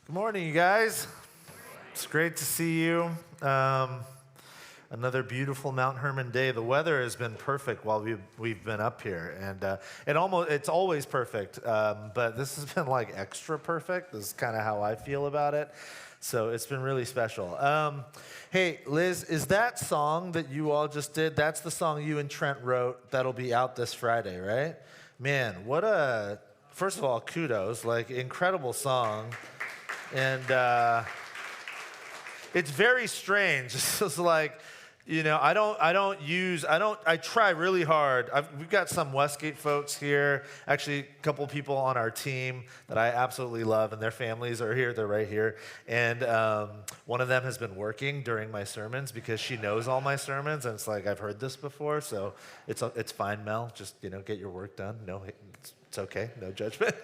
Good morning, you guys. It's great to see you. Another beautiful Mount Hermon day. The weather has been perfect while we've been up here, and it's always perfect. But this has been like extra perfect. This is kind of how I feel about it. So it's been really special. Hey, Liz, is that song that you all just did? That's the song you and Trent wrote. That'll be out this Friday, right? Man, first of all, kudos! Like incredible song. And it's very strange. It's like, I try really hard. We've got some Westgate folks here, actually a couple people on our team that I absolutely love, and their families are here, they're right here. And one of them has been working during my sermons because she knows all my sermons, and it's like, I've heard this before, so it's fine, Mel, just, get your work done. No, it's okay, no judgment.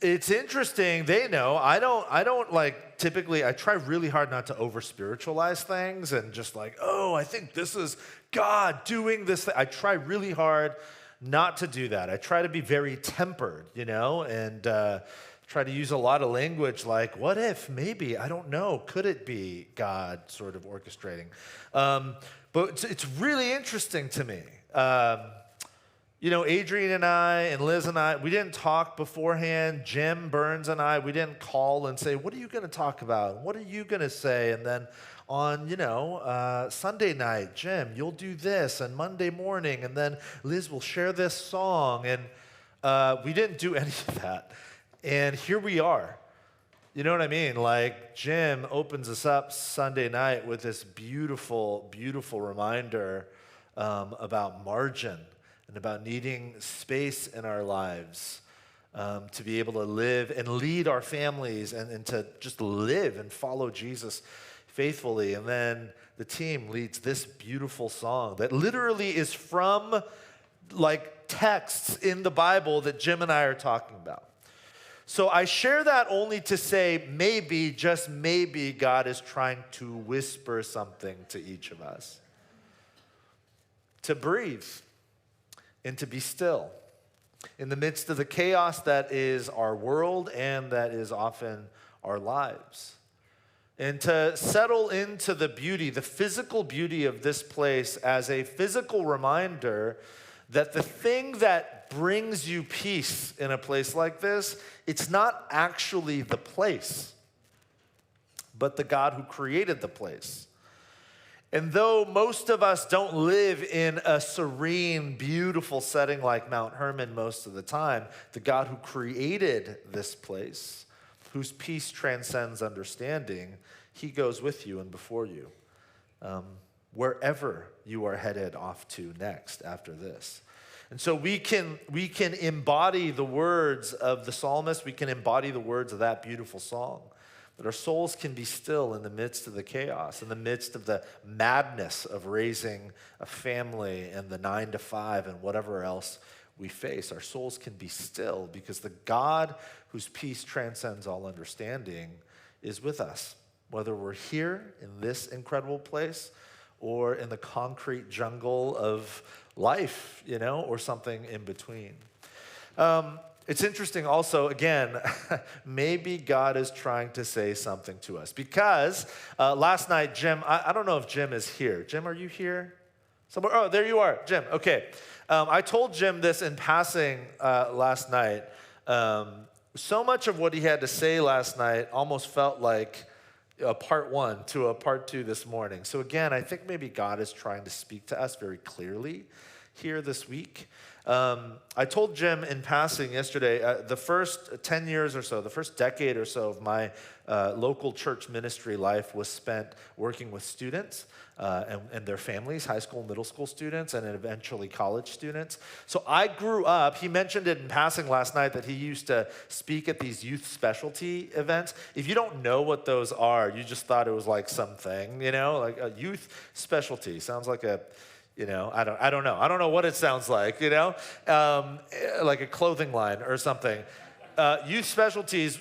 It's interesting. They know. I don't like typically. I try really hard not to over spiritualize things and just like, oh, I think this is God doing this thing. I try really hard not to do that. I try to be very tempered, and try to use a lot of language like, what if, maybe, I don't know, could it be God sort of orchestrating? But it's really interesting to me. Adrian and I and Liz and I, we didn't talk beforehand. Jim Burns and I, we didn't call and say, what are you going to talk about? What are you going to say? And then on, Sunday night, Jim, you'll do this. And Monday morning, and then Liz will share this song. And we didn't do any of that. And here we are. You know what I mean? Like Jim opens us up Sunday night with this beautiful, beautiful reminder about margin. And about needing space in our lives to be able to live and lead our families and to just live and follow Jesus faithfully. And then the team leads this beautiful song that literally is from like texts in the Bible that Jim and I are talking about. So I share that only to say maybe, just maybe, God is trying to whisper something to each of us. To breathe. And to be still in the midst of the chaos that is our world and that is often our lives. And to settle into the beauty, the physical beauty of this place as a physical reminder that the thing that brings you peace in a place like this, it's not actually the place, but the God who created the place. And though most of us don't live in a serene, beautiful setting like Mount Hermon most of the time, the God who created this place, whose peace transcends understanding, he goes with you and before you, wherever you are headed off to next after this. And so we can embody the words of the psalmist, we can embody the words of that beautiful song. That our souls can be still in the midst of the chaos, in the midst of the madness of raising a family and the 9 to 5 and whatever else we face. Our souls can be still because the God whose peace transcends all understanding is with us, whether we're here in this incredible place or in the concrete jungle of life, or something in between. It's interesting also, again, maybe God is trying to say something to us. Because last night, Jim, I don't know if Jim is here. Jim, are you here? Somewhere? Oh, there you are, Jim. Okay. I told Jim this in passing last night. So much of what he had to say last night almost felt like a part one to a part two this morning. So again, I think maybe God is trying to speak to us very clearly here this week. I told Jim in passing yesterday, the first 10 years or so, the first decade or so of my local church ministry life was spent working with students and their families, high school, middle school students, and eventually college students. So I grew up, he mentioned it in passing last night that he used to speak at these youth specialty events. If you don't know what those are, you just thought it was like something, like a youth specialty. Sounds like a... I don't know. I don't know what it sounds like, like a clothing line or something. Youth specialties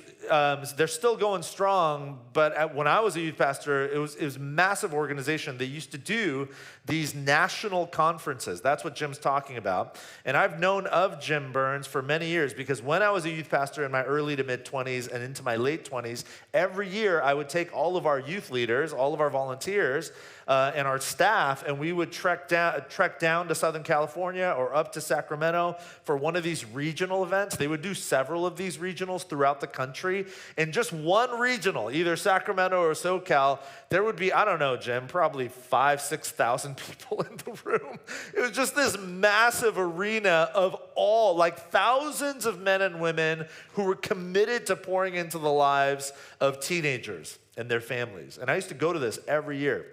they're still going strong, but when I was a youth pastor, it was a massive organization. They used to do these national conferences. That's what Jim's talking about. And I've known of Jim Burns for many years because when I was a youth pastor in my early to mid-20s and into my late 20s, every year I would take all of our youth leaders, all of our volunteers, and our staff, and we would trek down to Southern California or up to Sacramento for one of these regional events. They would do several of these regionals throughout the country. And just one regional, either Sacramento or SoCal, there would be, I don't know, Jim, probably 5,000-6,000 people in the room. It was just this massive arena of like thousands of men and women who were committed to pouring into the lives of teenagers and their families. And I used to go to this every year.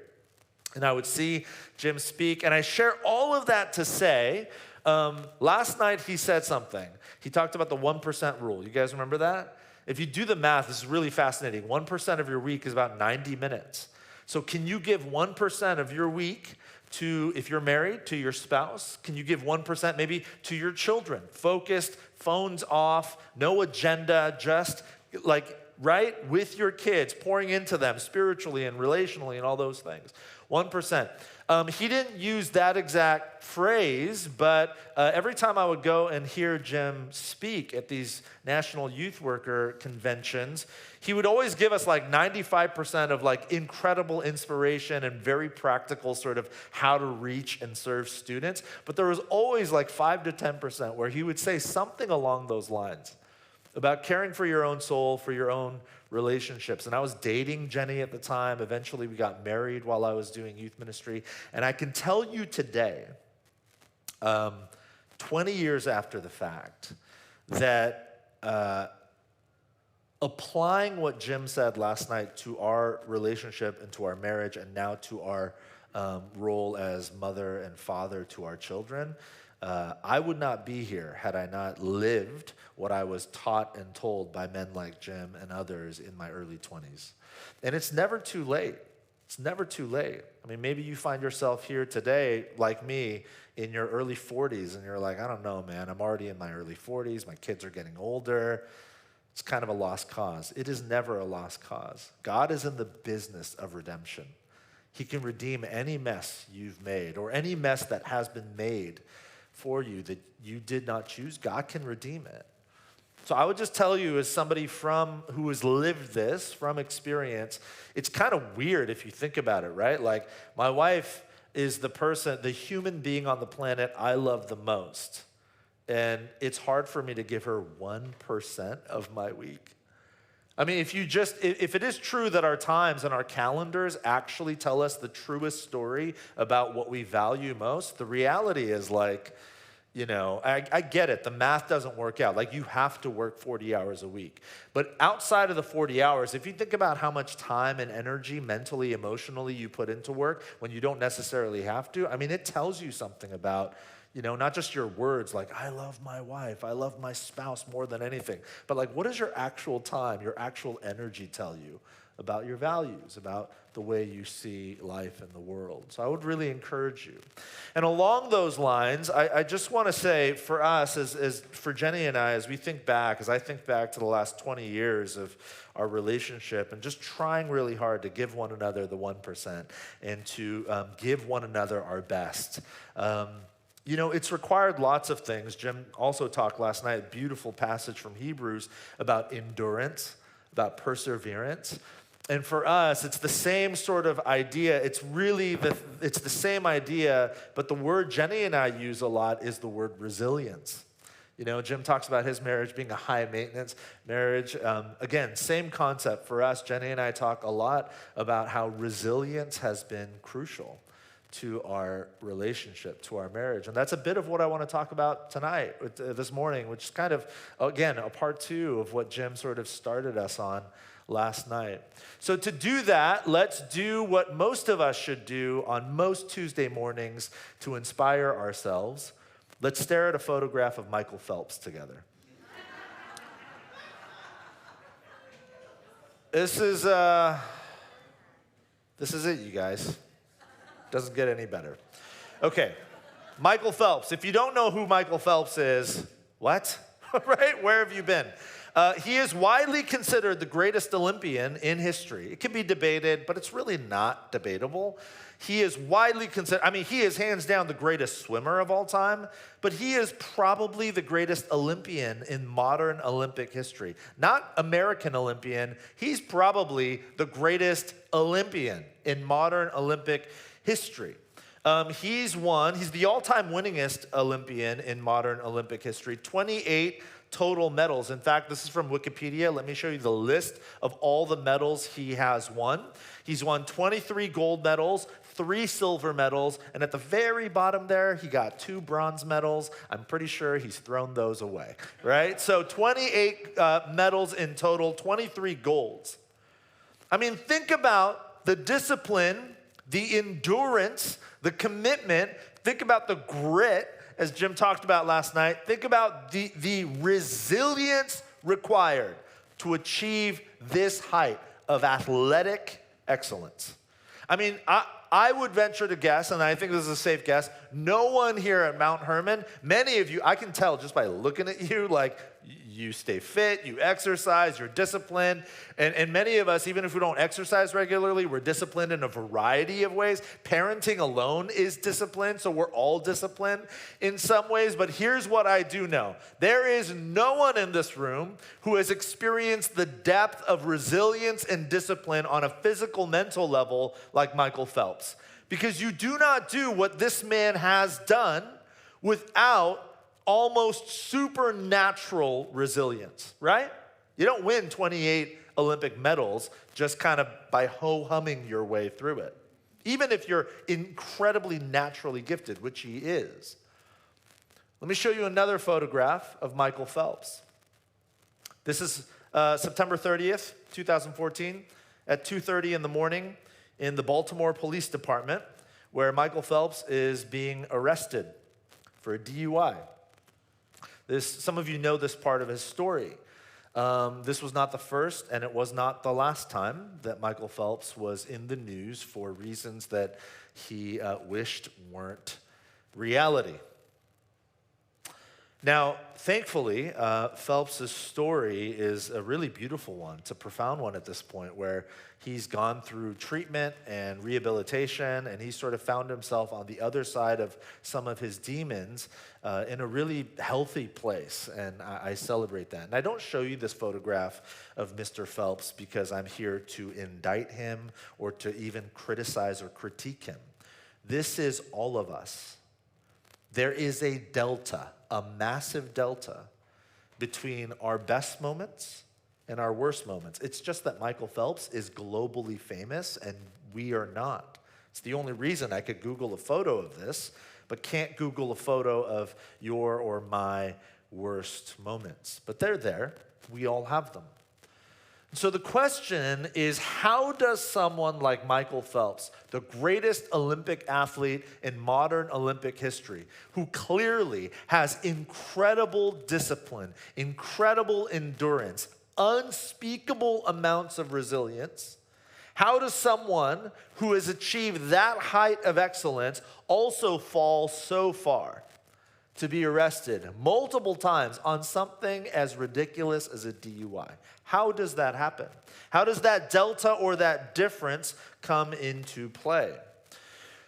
And I would see Jim speak, and I share all of that to say, last night he said something. He talked about the 1% rule. You guys remember that? If you do the math, this is really fascinating. 1% of your week is about 90 minutes. So can you give 1% of your week to, if you're married, to your spouse? Can you give 1% maybe to your children? Focused, phones off, no agenda, just like, right, with your kids, pouring into them spiritually and relationally and all those things. 1%. He didn't use that exact phrase, but every time I would go and hear Jim speak at these National Youth Worker conventions, he would always give us like 95% of like incredible inspiration and very practical sort of how to reach and serve students. But there was always like 5 to 10% where he would say something along those lines about caring for your own soul, for your own relationships. And I was dating Jenny at the time. Eventually, we got married while I was doing youth ministry. And I can tell you today, 20 years after the fact, that applying what Jim said last night to our relationship and to our marriage and now to our role as mother and father to our children, I would not be here had I not lived what I was taught and told by men like Jim and others in my early 20s. And it's never too late. It's never too late. I mean, maybe you find yourself here today, like me, in your early 40s, and you're like, I don't know, man, I'm already in my early 40s. My kids are getting older. It's kind of a lost cause. It is never a lost cause. God is in the business of redemption. He can redeem any mess you've made or any mess that has been made for you that you did not choose. God can redeem it. So I would just tell you, as somebody who has lived this from experience, it's kind of weird if you think about it, right? Like, my wife is the human being on the planet I love the most. And it's hard for me to give her 1% of my week. I mean, if it is true that our times and our calendars actually tell us the truest story about what we value most, the reality is like, you know, I get it. The math doesn't work out. Like, you have to work 40 hours a week. But outside of the 40 hours, if you think about how much time and energy, mentally, emotionally, you put into work when you don't necessarily have to, I mean, it tells you something about, you know, not just your words like, I love my wife, I love my spouse more than anything, but like, what does your actual time, your actual energy tell you about your values, about the way you see life and the world? So I would really encourage you. And along those lines, I just want to say for us, as for Jenny and I, as I think back to the last 20 years of our relationship and just trying really hard to give one another the 1% and to give one another our best. You know, it's required lots of things. Jim also talked last night, a beautiful passage from Hebrews about endurance, about perseverance. And for us, it's the same sort of idea. It's the same idea, but the word Jenny and I use a lot is the word resilience. You know, Jim talks about his marriage being a high-maintenance marriage. Again, same concept for us. Jenny and I talk a lot about how resilience has been crucial to our relationship, to our marriage. And that's a bit of what I want to talk about tonight, this morning, which is kind of, again, a part 2 of what Jim sort of started us on last night. So to do that, let's do what most of us should do on most Tuesday mornings to inspire ourselves. Let's stare at a photograph of Michael Phelps together. This is it, you guys. Doesn't get any better. Okay, Michael Phelps. If you don't know who Michael Phelps is, what? right? Where have you been? He is widely considered the greatest Olympian in history. It can be debated, but it's really not debatable. He is widely considered, he is hands down the greatest swimmer of all time, but he is probably the greatest Olympian in modern Olympic history. Not American Olympian, he's probably the greatest Olympian in modern Olympic history. He's the all-time winningest Olympian in modern Olympic history, 28 total medals. In fact, this is from Wikipedia. Let me show you the list of all the medals he has won. He's won 23 gold medals, 3 silver medals, and at the very bottom there, he got 2 bronze medals. I'm pretty sure he's thrown those away, right? So 28 medals in total, 23 golds. Think about the discipline, the endurance, the commitment. Think about the grit, as Jim talked about last night. Think about the resilience required to achieve this height of athletic excellence. I would venture to guess, and I think this is a safe guess, no one here at Mount Hermon, many of you, I can tell just by looking at you, like you stay fit, you exercise, you're disciplined, and many of us, even if we don't exercise regularly, we're disciplined in a variety of ways. Parenting alone is discipline, so we're all disciplined in some ways, but here's what I do know. There is no one in this room who has experienced the depth of resilience and discipline on a physical, mental level like Michael Phelps. Because you do not do what this man has done without almost supernatural resilience, right? You don't win 28 Olympic medals just kind of by ho-humming your way through it. Even if you're incredibly naturally gifted, which he is. Let me show you another photograph of Michael Phelps. This is September 30th, 2014, at 2:30 in the morning in the Baltimore Police Department, where Michael Phelps is being arrested for a DUI. Some of you know this part of his story. This was not the first, and it was not the last time that Michael Phelps was in the news for reasons that he wished weren't reality. Now, thankfully, Phelps' story is a really beautiful one. It's a profound one at this point, where he's gone through treatment and rehabilitation, and he sort of found himself on the other side of some of his demons in a really healthy place, and I celebrate that. And I don't show you this photograph of Mr. Phelps because I'm here to indict him or to even criticize or critique him. This is all of us. There is a delta, a massive delta, between our best moments and our worst moments. It's just that Michael Phelps is globally famous and we are not. It's the only reason I could Google a photo of this, but can't Google a photo of your or my worst moments. But they're there. We all have them. So the question is, how does someone like Michael Phelps, the greatest Olympic athlete in modern Olympic history, who clearly has incredible discipline, incredible endurance, unspeakable amounts of resilience, how does someone who has achieved that height of excellence also fall so far to be arrested multiple times on something as ridiculous as a DUI? How does that happen? How does that delta or that difference come into play?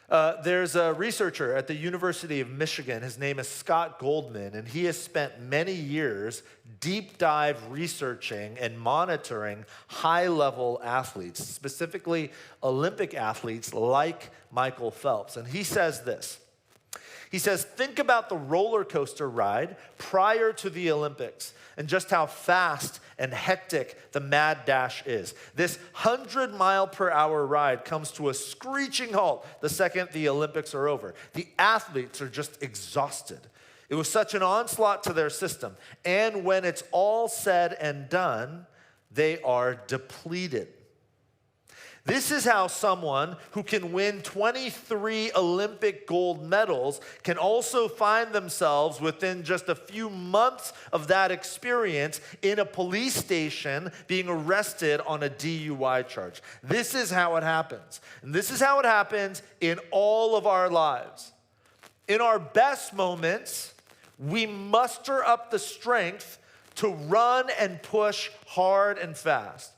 There's a researcher at the University of Michigan. His name is Scott Goldman, and he has spent many years deep dive researching and monitoring high-level athletes, specifically Olympic athletes like Michael Phelps. And he says this. He says, think about the roller coaster ride prior to the Olympics and just how fast and hectic the mad dash is. This 100-mile-per-hour ride comes to a screeching halt the second the Olympics are over. The athletes are just exhausted. It was such an onslaught to their system. And when it's all said and done, they are depleted. This is how someone who can win 23 Olympic gold medals can also find themselves within just a few months of that experience in a police station being arrested on a DUI charge. This is how it happens. And this is how it happens in all of our lives. In our best moments, We muster up the strength to run and push hard and fast,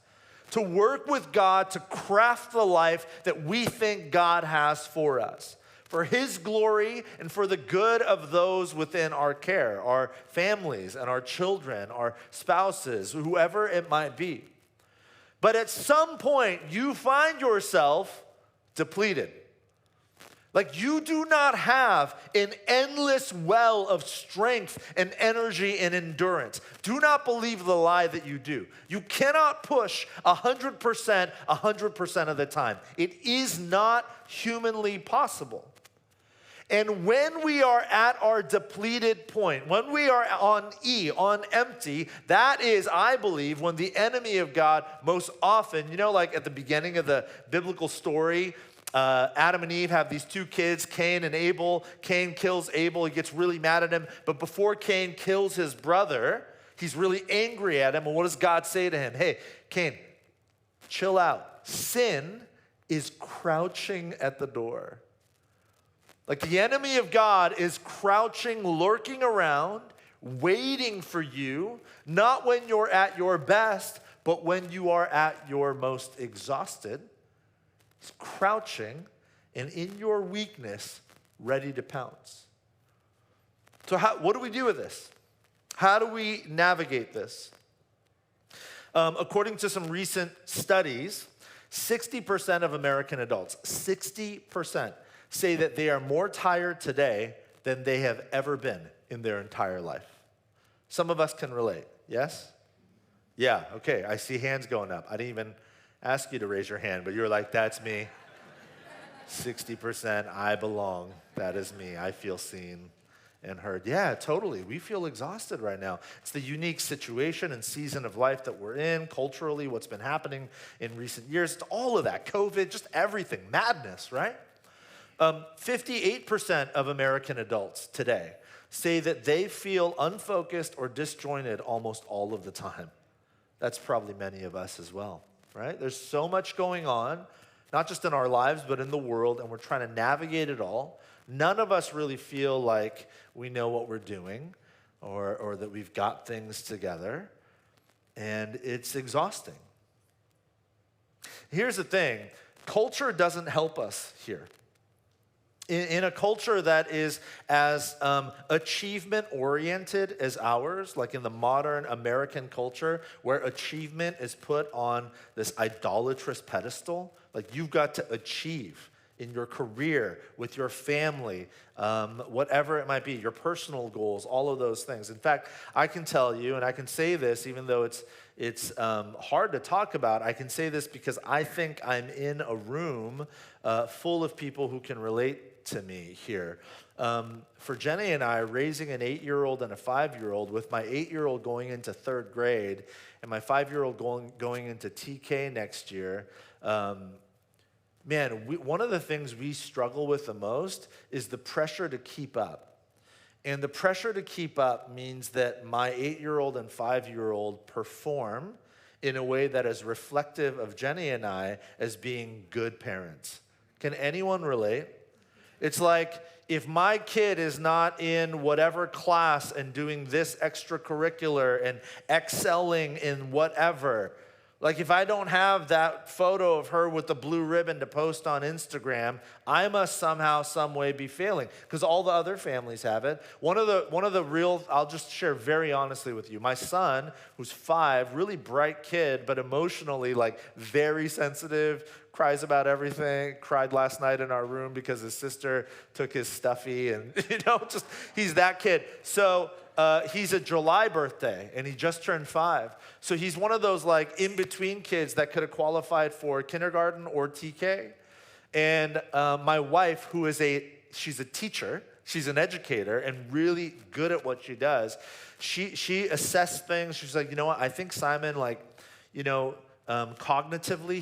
to work with God to craft the life that we think God has for us, for His glory and for the good of those within our care, our families and our children, our spouses, whoever it might be. But at some point, you find yourself depleted. Like you do not have an endless well of strength and energy and endurance. Do not believe the lie that you do. You cannot push 100% of the time. It is not humanly possible. And when we are at our depleted point, when we are on E, on empty, that is, I believe, when the enemy of God most often, like at the beginning of the biblical story, Adam and Eve have these two kids, Cain and Abel. Cain kills Abel. He gets really mad at him. But before Cain kills his brother, he's really angry at him. And what does God say to him? Hey, Cain, chill out. Sin is crouching at the door. Like the enemy of God is crouching, lurking around, waiting for you, not when you're at your best, but when you are at your most exhausted. He's crouching and in your weakness, ready to pounce. So what do we do with this? How do we navigate this? According to some recent studies, 60% of American adults, 60%, say that they are more tired today than they have ever been in their entire life. Some of us can relate, yes? Yeah, okay, I see hands going up. I didn't even ask you to raise your hand, but you were like, that's me. 60%, I belong. That is me. I feel seen and heard. Yeah, totally. We feel exhausted right now. It's the unique situation and season of life that we're in, culturally, what's been happening in recent years. It's all of that, COVID, just everything, madness, right? 58% of American adults today say that they feel unfocused or disjointed almost all of the time. That's probably many of us as well. Right? There's so much going on, not just in our lives, but in the world, and we're trying to navigate it all. None of us really feel like we know what we're doing or that we've got things together, and it's exhausting. Here's the thing, culture doesn't help us here. In a culture that is as achievement-oriented as ours, like in the modern American culture, where achievement is put on this idolatrous pedestal, like you've got to achieve in your career, with your family, whatever it might be, your personal goals, all of those things. In fact, I can tell you, and I can say this even though it's hard to talk about, I can say this because I think I'm in a room full of people who can relate to me here. For Jenny and I, raising an 8-year-old and a 5-year-old, with my 8-year-old going into 3rd grade and my 5-year-old going into TK next year, one of the things we struggle with the most is the pressure to keep up. And the pressure to keep up means that my 8-year-old and 5-year-old perform in a way that is reflective of Jenny and I as being good parents. Can anyone relate? It's like if my kid is not in whatever class and doing this extracurricular and excelling in whatever, like if I don't have that photo of her with the blue ribbon to post on Instagram, I must somehow, some way be failing because all the other families have it. One of the real, I'll just share very honestly with you. My son, who's 5, really bright kid, but emotionally like very sensitive, cries about everything, cried last night in our room because his sister took his stuffy and, just he's that kid. So he's a July birthday and he just turned 5. So he's one of those like in-between kids that could have qualified for kindergarten or TK. And my wife, she's a teacher, she's an educator and really good at what she does. She assessed things. She's like, you know what, I think Simon cognitively,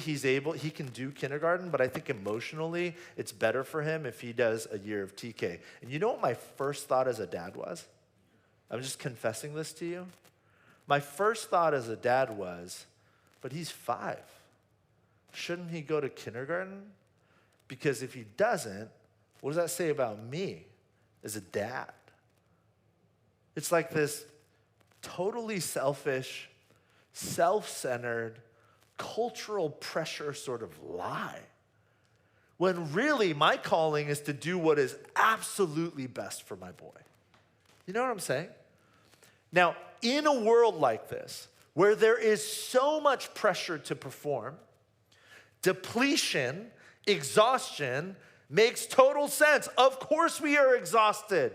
he can do kindergarten, but I think emotionally, it's better for him if he does a year of TK. And you know what my first thought as a dad was? I'm just confessing this to you. My first thought as a dad was, but he's 5. Shouldn't he go to kindergarten? Because if he doesn't, what does that say about me as a dad? It's like this totally selfish, self-centered, cultural pressure sort of lie. When really my calling is to do what is absolutely best for my boy. You know what I'm saying? Now, in a world like this, where there is so much pressure to perform, depletion, exhaustion makes total sense. Of course we are exhausted.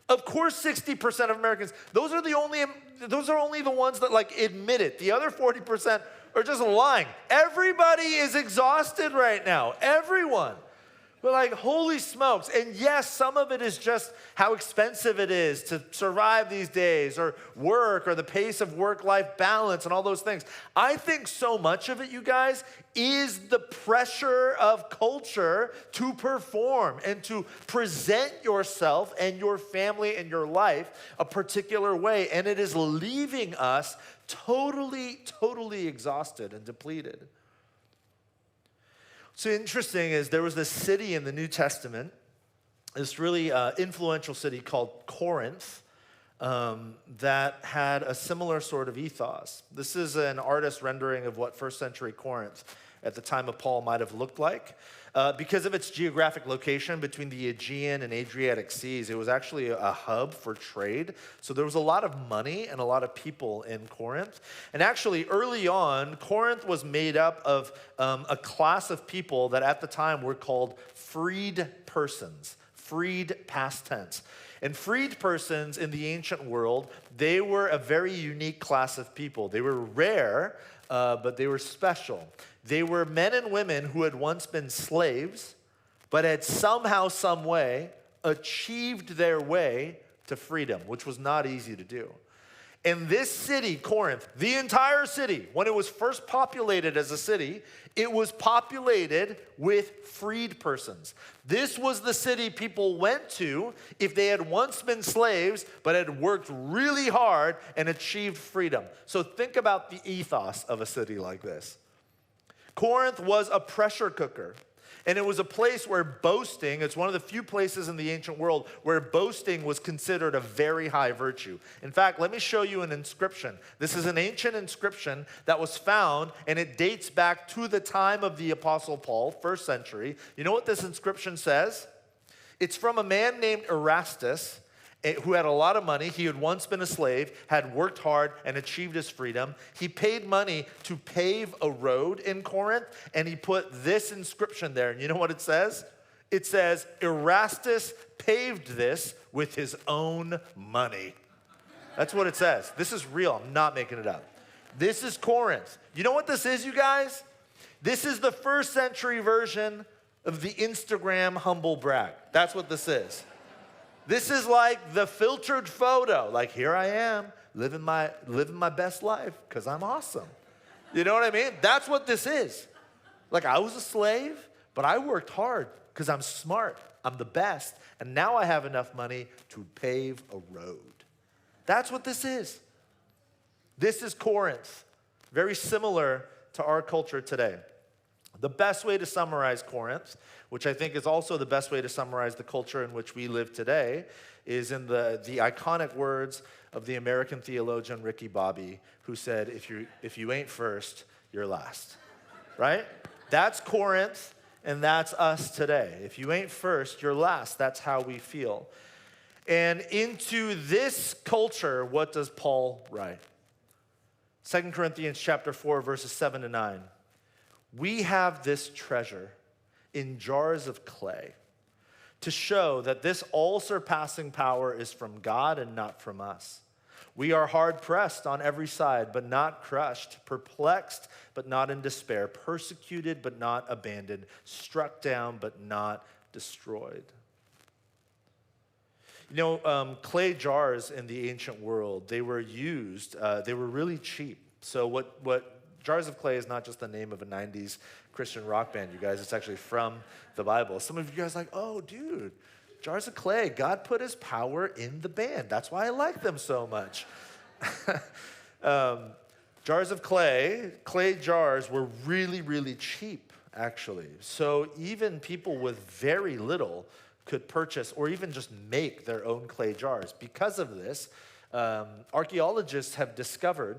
Of course 60% of Americans, those are only the ones that like admit it. The other 40% are just lying. Everybody is exhausted right now. Everyone. We're like, holy smokes. And yes, some of it is just how expensive it is to survive these days, or work, or the pace of work-life balance, and all those things. I think so much of it, you guys, is the pressure of culture to perform and to present yourself and your family and your life a particular way. And it is leaving us totally, totally exhausted and depleted. So interesting is there was this city in the New Testament, this really influential city called Corinth, that had a similar sort of ethos. This is an artist rendering of what first century Corinth at the time of Paul might have looked like. Because of its geographic location between the Aegean and Adriatic Seas, it was actually a hub for trade. So there was a lot of money and a lot of people in Corinth. And actually, early on, Corinth was made up of a class of people that at the time were called freed persons, freed past tense. And freed persons in the ancient world, they were a very unique class of people. They were rare, but they were special. They were men and women who had once been slaves, but had somehow, some way, achieved their way to freedom, which was not easy to do. And this city, Corinth, the entire city, when it was first populated as a city, it was populated with freed persons. This was the city people went to if they had once been slaves, but had worked really hard and achieved freedom. So think about the ethos of a city like this. Corinth was a pressure cooker, and it was a place where boasting, it's one of the few places in the ancient world where boasting was considered a very high virtue. In fact, let me show you an inscription. This is an ancient inscription that was found, and it dates back to the time of the Apostle Paul, first century. You know what this inscription says? It's from a man named Erastus, who had a lot of money. He had once been a slave, had worked hard, and achieved his freedom. He paid money to pave a road in Corinth, and he put this inscription there. And you know what it says? It says, Erastus paved this with his own money. That's what it says. This is real. I'm not making it up. This is Corinth. You know what this is, you guys? This is the first century version of the Instagram humble brag. That's what this is. This is like the filtered photo. Like, here I am, living my best life because I'm awesome. You know what I mean? That's what this is. Like, I was a slave, but I worked hard because I'm smart. I'm the best. And now I have enough money to pave a road. That's what this is. This is Corinth. Very similar to our culture today. The best way to summarize Corinth, which I think is also the best way to summarize the culture in which we live today, is in the iconic words of the American theologian Ricky Bobby, who said, if you ain't first, you're last. Right? That's Corinth, and that's us today. If you ain't first, you're last. That's how we feel. And into this culture, what does Paul write? 2 Corinthians chapter 4, verses 7 to 9. We have this treasure in jars of clay to show that this all-surpassing power is from God and not from us. We are hard-pressed on every side, but not crushed, perplexed, but not in despair, persecuted, but not abandoned, struck down, but not destroyed. You know, clay jars in the ancient world, they were used, they were really cheap. So what Jars of Clay is not just the name of a 90s Christian rock band, you guys. It's actually from the Bible. Some of you guys are like, oh, dude, Jars of Clay. God put his power in the band. That's why I like them so much. Jars of clay jars were really, really cheap, actually. So even people with very little could purchase or even just make their own clay jars. Because of this, archaeologists have discovered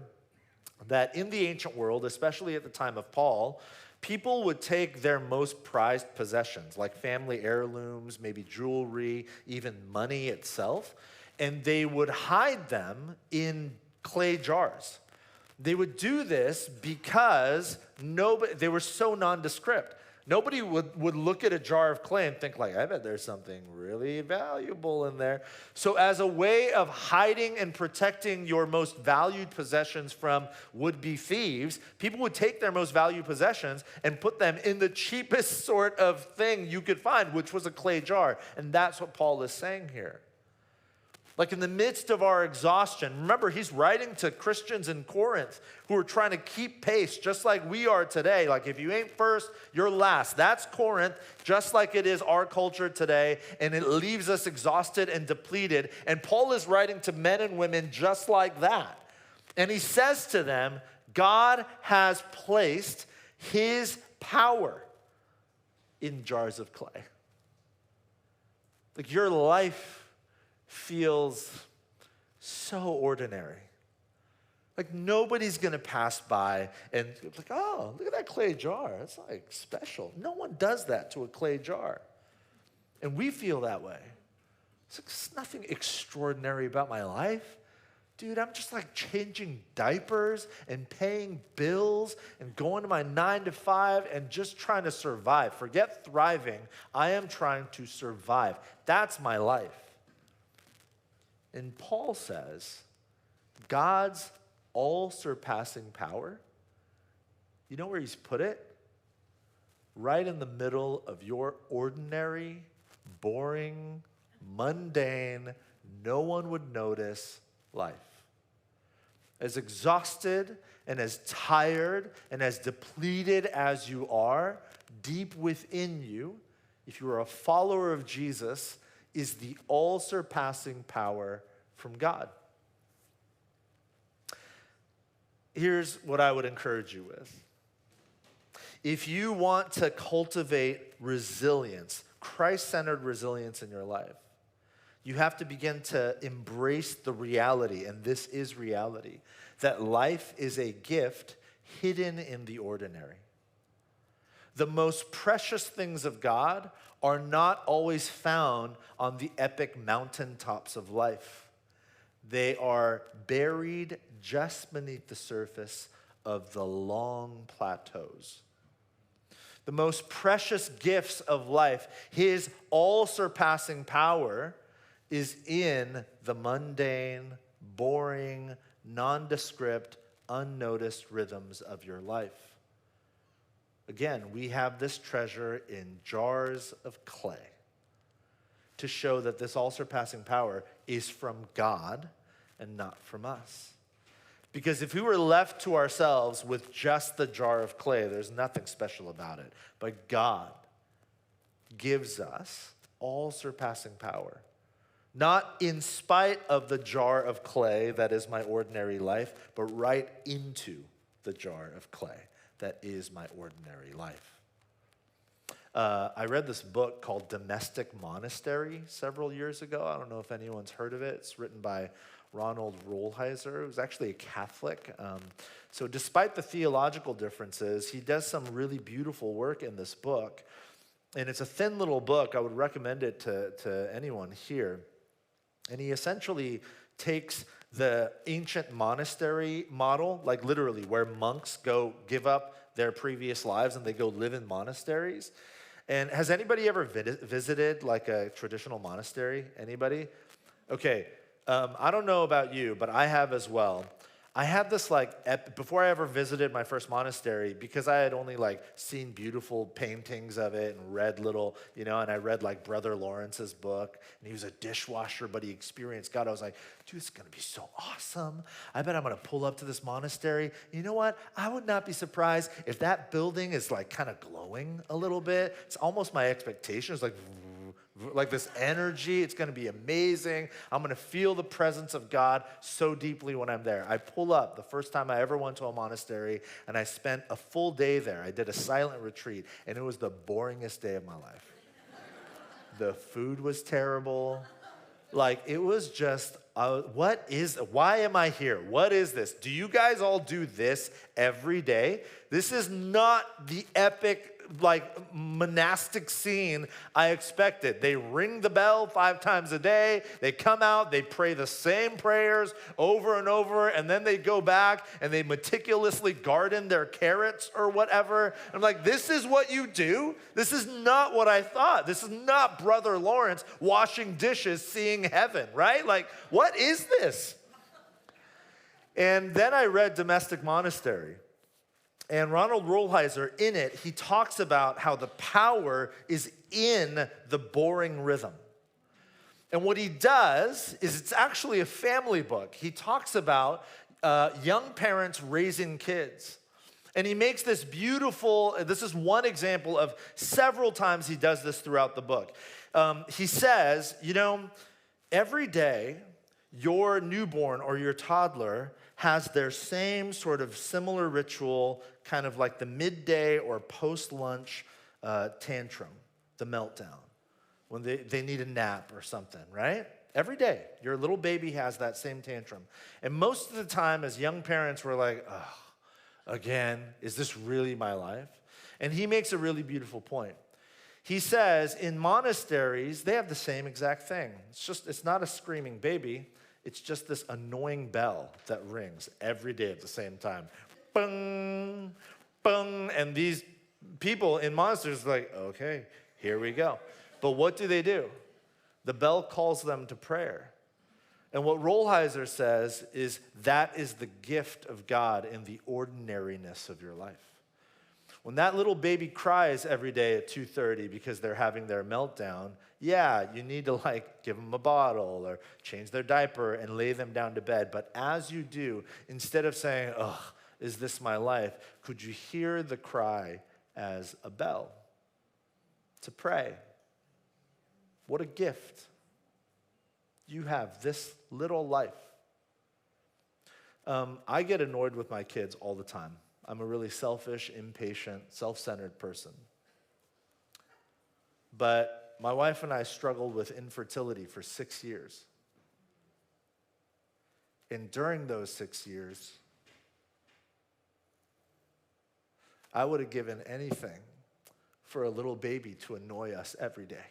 that in the ancient world, especially at the time of Paul, people would take their most prized possessions, like family heirlooms, maybe jewelry, even money itself, and they would hide them in clay jars. They would do this because they were so nondescript. Nobody would look at a jar of clay and think like, I bet there's something really valuable in there. So as a way of hiding and protecting your most valued possessions from would-be thieves, people would take their most valued possessions and put them in the cheapest sort of thing you could find, which was a clay jar. And that's what Paul is saying here. Like in the midst of our exhaustion, remember, he's writing to Christians in Corinth who are trying to keep pace just like we are today. Like if you ain't first, you're last. That's Corinth, just like it is our culture today, and it leaves us exhausted and depleted. And Paul is writing to men and women just like that. And he says to them, God has placed his power in jars of clay. Like your life feels so ordinary. Like nobody's gonna pass by and like, oh, look at that clay jar. It's like special. No one does that to a clay jar. And we feel that way. It's like, there's nothing extraordinary about my life. Dude, I'm just like changing diapers and paying bills and going to my 9 to 5 and just trying to survive. Forget thriving. I am trying to survive. That's my life. And Paul says, God's all-surpassing power, you know where he's put it? Right in the middle of your ordinary, boring, mundane, no one would notice life. As exhausted and as tired and as depleted as you are, deep within you, if you are a follower of Jesus, is the all-surpassing power from God. Here's what I would encourage you with. If you want to cultivate resilience, Christ-centered resilience in your life, you have to begin to embrace the reality, and this is reality, that life is a gift hidden in the ordinary. The most precious things of God are not always found on the epic mountaintops of life. They are buried just beneath the surface of the long plateaus. The most precious gifts of life, his all-surpassing power, is in the mundane, boring, nondescript, unnoticed rhythms of your life. Again, we have this treasure in jars of clay to show that this all-surpassing power is from God and not from us. Because if we were left to ourselves with just the jar of clay, there's nothing special about it. But God gives us all-surpassing power. Not in spite of the jar of clay that is my ordinary life, but right into the jar of clay that is my ordinary life. I read this book called Domestic Monastery several years ago. I don't know if anyone's heard of it. It's written by Ronald Rolheiser, who's actually a Catholic. So despite the theological differences, he does some really beautiful work in this book. And it's a thin little book. I would recommend it to anyone here. And he essentially takes the ancient monastery model, like literally where monks go give up their previous lives and they go live in monasteries. And has anybody ever visited like a traditional monastery? Anybody? Okay, I don't know about you, but I have as well. I had this before I ever visited my first monastery, because I had only seen beautiful paintings of it and read little, and I read Brother Lawrence's book, and he was a dishwasher, but he experienced God. I was like, dude, it's gonna be so awesome. I bet I'm gonna pull up to this monastery. You know what? I would not be surprised if that building is kind of glowing a little bit. It's almost my expectation. It's like this energy. It's going to be amazing. I'm going to feel the presence of God so deeply when I'm there. I pull up the first time I ever went to a monastery, and I spent a full day there. I did a silent retreat, and it was the boringest day of my life. The food was terrible. Like, it was just, why am I here? What is this? Do you guys all do this every day? This is not the epic, monastic scene I expected. They ring the bell 5 times a day. They come out, they pray the same prayers over and over, and then they go back and they meticulously garden their carrots or whatever. I'm like, this is what you do? This is not what I thought. This is not Brother Lawrence washing dishes, seeing heaven, right? Like, what is this? And then I read Domestic Monastery. And Ronald Rolheiser, in it, he talks about how the power is in the boring rhythm. And what he does is it's actually a family book. He talks about young parents raising kids. And he makes this this is one example of several times he does this throughout the book. He says, every day, your newborn or your toddler has their same sort of similar ritual, kind of like the midday or post-lunch tantrum, the meltdown, when they need a nap or something, right? Every day, your little baby has that same tantrum. And most of the time, as young parents, we're like, again, is this really my life? And he makes a really beautiful point. He says, in monasteries, they have the same exact thing. It's not a screaming baby. It's just this annoying bell that rings every day at the same time. Bung, bung. And these people in monasteries are like, okay, here we go. But what do? The bell calls them to prayer. And what Rolheiser says is that is the gift of God in the ordinariness of your life. When that little baby cries every day at 2:30 because they're having their meltdown, yeah, you need to give them a bottle or change their diaper and lay them down to bed. But as you do, instead of saying, is this my life? Could you hear the cry as a bell to pray? What a gift. You have this little life. I get annoyed with my kids all the time. I'm a really selfish, impatient, self-centered person. But my wife and I struggled with infertility for 6 years. And during those 6 years, I would have given anything for a little baby to annoy us every day.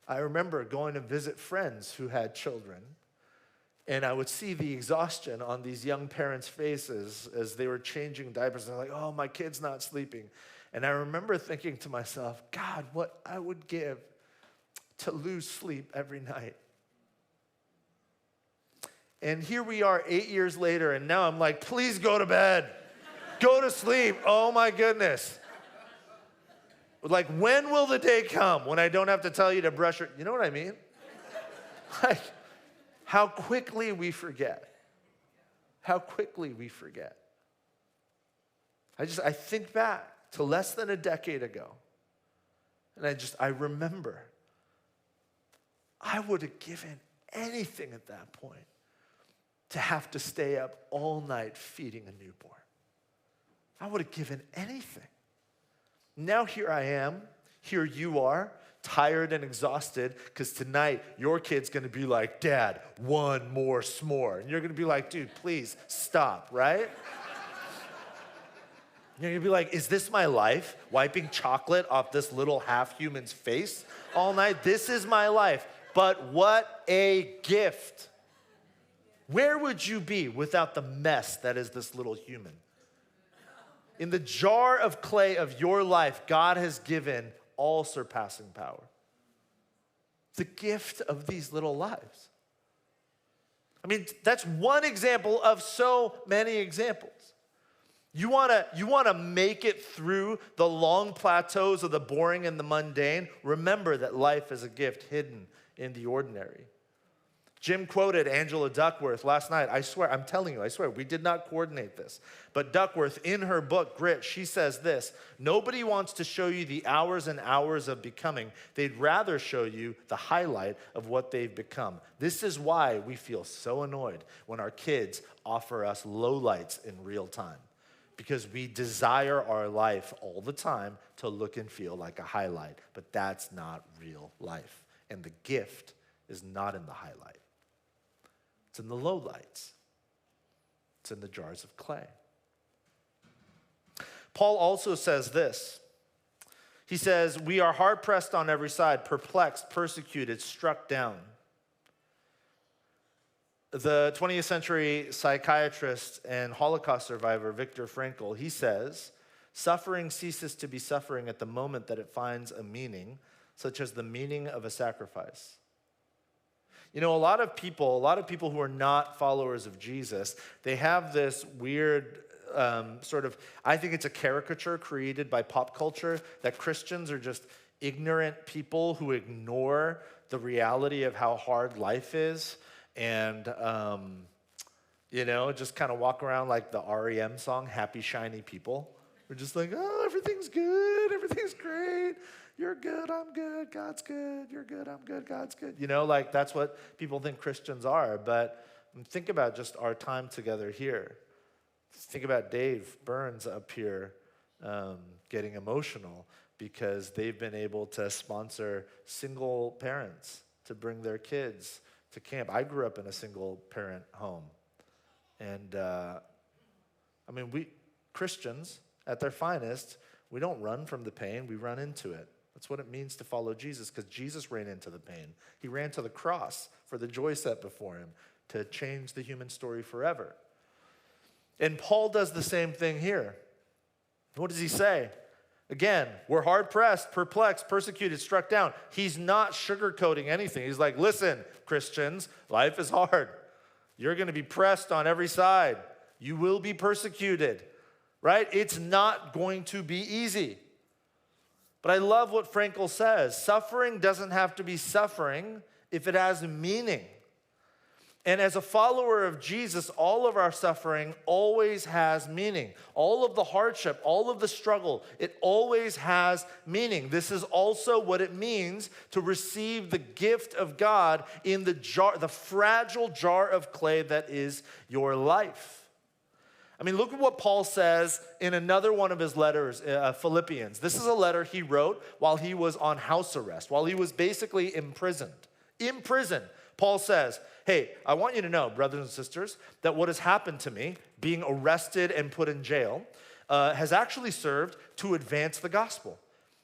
I remember going to visit friends who had children, and I would see the exhaustion on these young parents' faces as they were changing diapers. And they're like, oh, my kid's not sleeping. And I remember thinking to myself, God, what I would give to lose sleep every night. And here we are 8 years later, and now I'm like, please go to bed. Go to sleep. Oh, my goodness. When will the day come when I don't have to tell you to brush your... You know what I mean? How quickly we forget. How quickly we forget. I think back to less than a decade ago. And I remember I would have given anything at that point to have to stay up all night feeding a newborn. I would have given anything. Now here I am, here you are, tired and exhausted, because tonight your kid's gonna be like, Dad, one more s'more. And you're gonna be like, dude, please stop, right? You're gonna be like, is this my life? Wiping chocolate off this little half-human's face all night? This is my life. But what a gift. Where would you be without the mess that is this little human? In the jar of clay of your life, God has given all-surpassing power. The gift of these little lives. I mean, that's one example of so many examples. You wanna make it through the long plateaus of the boring and the mundane? Remember that life is a gift hidden in the ordinary. Jim quoted Angela Duckworth last night. I swear, I'm telling you, I swear, we did not coordinate this. But Duckworth, in her book, Grit, she says this: nobody wants to show you the hours and hours of becoming. They'd rather show you the highlight of what they've become. This is why we feel so annoyed when our kids offer us lowlights in real time. because we desire our life all the time to look and feel like a highlight. But that's not real life. And the gift is not in the highlight. It's in the lowlights. It's in the jars of clay. Paul also says this. He says, we are hard-pressed on every side, perplexed, persecuted, struck down. The 20th century psychiatrist and Holocaust survivor Viktor Frankl, he says, suffering ceases to be suffering at the moment that it finds a meaning, such as the meaning of a sacrifice. You know, a lot of people who are not followers of Jesus, they have this weird I think it's a caricature created by pop culture that Christians are just ignorant people who ignore the reality of how hard life is and, just kind of walk around like the REM song, Happy Shiny People. We're just like, oh, everything's good, everything's great. You're good, I'm good, God's good. You're good, I'm good, God's good. That's what people think Christians are. But think about just our time together here. Think about Dave Burns up here getting emotional because they've been able to sponsor single parents to bring their kids to camp. I grew up in a single parent home. And we Christians, at their finest, we don't run from the pain, we run into it. That's what it means to follow Jesus, because Jesus ran into the pain. He ran to the cross for the joy set before him to change the human story forever. And Paul does the same thing here. What does he say? Again, we're hard-pressed, perplexed, persecuted, struck down. He's not sugarcoating anything. He's like, listen, Christians, life is hard. You're going to be pressed on every side. You will be persecuted, right? It's not going to be easy. But I love what Frankl says. Suffering doesn't have to be suffering if it has meaning. And as a follower of Jesus, all of our suffering always has meaning. All of the hardship, all of the struggle, it always has meaning. This is also what it means to receive the gift of God in the jar, the fragile jar of clay that is your life. Look at what Paul says in another one of his letters, Philippians. This is a letter he wrote while he was on house arrest, while he was basically imprisoned. In prison, Paul says, hey, I want you to know, brothers and sisters, that what has happened to me, being arrested and put in jail, has actually served to advance the gospel.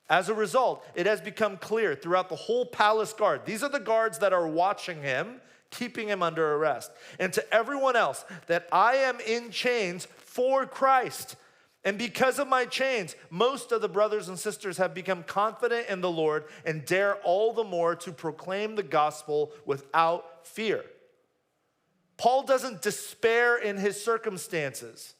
As a result, it has become clear throughout the whole palace guard. These are the guards that are watching him, keeping him under arrest. And to everyone else, that I am in chains for Christ. And because of my chains, most of the brothers and sisters have become confident in the Lord and dare all the more to proclaim the gospel without fear. Paul doesn't despair in his circumstances.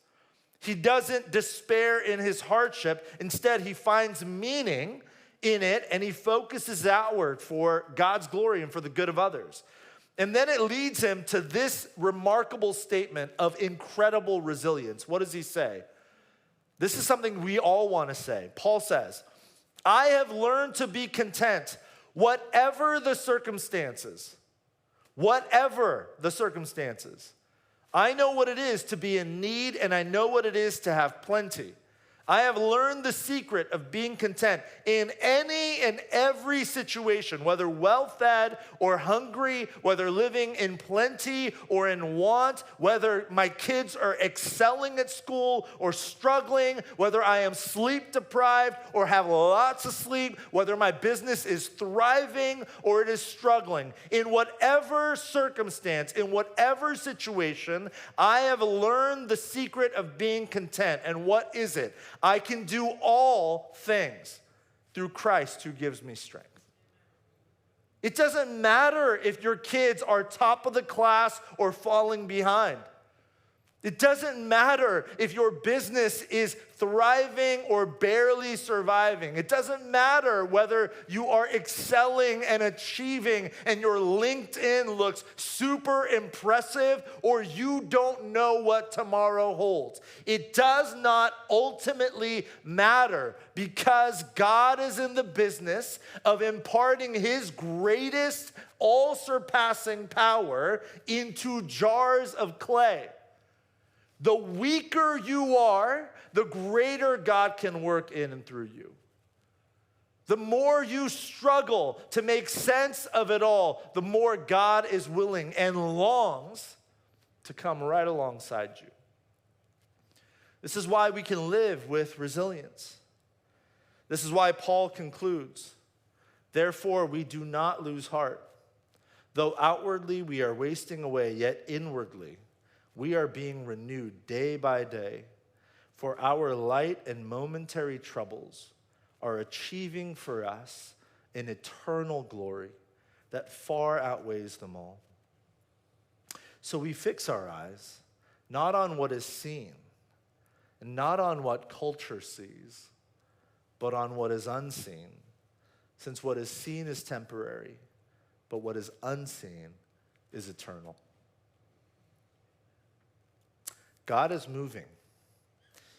He doesn't despair in his hardship. Instead, he finds meaning in it and he focuses outward for God's glory and for the good of others. And then it leads him to this remarkable statement of incredible resilience. What does he say? This is something we all want to say. Paul says, I have learned to be content, whatever the circumstances. Whatever the circumstances. I know what it is to be in need, and I know what it is to have plenty. I have learned the secret of being content in any and every situation, whether well-fed or hungry, whether living in plenty or in want, whether my kids are excelling at school or struggling, whether I am sleep-deprived or have lots of sleep, whether my business is thriving or it is struggling. In whatever circumstance, in whatever situation, I have learned the secret of being content. And what is it? I can do all things through Christ who gives me strength. It doesn't matter if your kids are top of the class or falling behind. It doesn't matter if your business is thriving or barely surviving. It doesn't matter whether you are excelling and achieving and your LinkedIn looks super impressive or you don't know what tomorrow holds. It does not ultimately matter because God is in the business of imparting his greatest, all-surpassing power into jars of clay. The weaker you are, the greater God can work in and through you. The more you struggle to make sense of it all, the more God is willing and longs to come right alongside you. This is why we can live with resilience. This is why Paul concludes, therefore we do not lose heart. Though outwardly we are wasting away, yet inwardly we are being renewed day by day. For our light and momentary troubles are achieving for us an eternal glory that far outweighs them all. So we fix our eyes not on what is seen, and not on what culture sees, but on what is unseen, since what is seen is temporary, but what is unseen is eternal. God is moving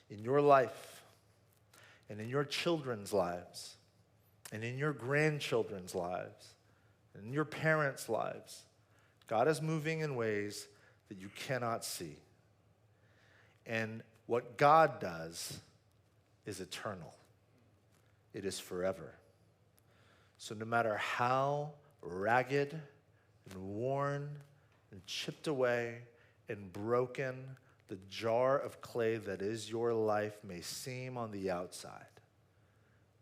in your life, and in your children's lives, and in your grandchildren's lives, and in your parents' lives. God is moving in ways that you cannot see. And what God does is eternal. It is forever. So no matter how ragged and worn and chipped away and broken the jar of clay that is your life may seem on the outside,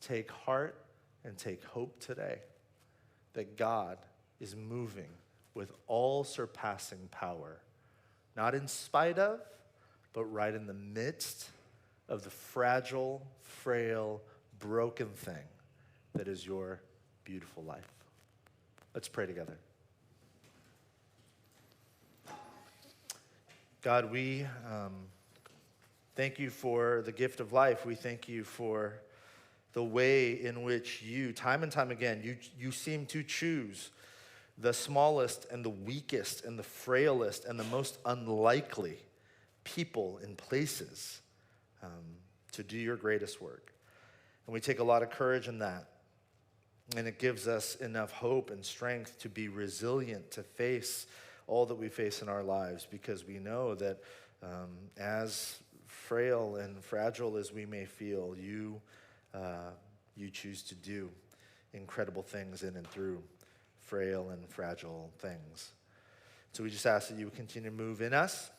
take heart and take hope today that God is moving with all surpassing power, not in spite of, but right in the midst of the fragile, frail, broken thing that is your beautiful life. Let's pray together. God, we thank you for the gift of life. We thank you for the way in which you, time and time again, you seem to choose the smallest and the weakest and the frailest and the most unlikely people and places to do your greatest work. And we take a lot of courage in that. And it gives us enough hope and strength to be resilient, to face all that we face in our lives, because we know that as frail and fragile as we may feel, you choose to do incredible things in and through frail and fragile things. So we just ask that you would continue to move in us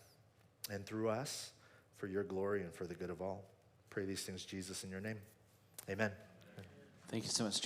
and through us for your glory and for the good of all. Pray these things, Jesus, in your name. Amen. Thank you so much.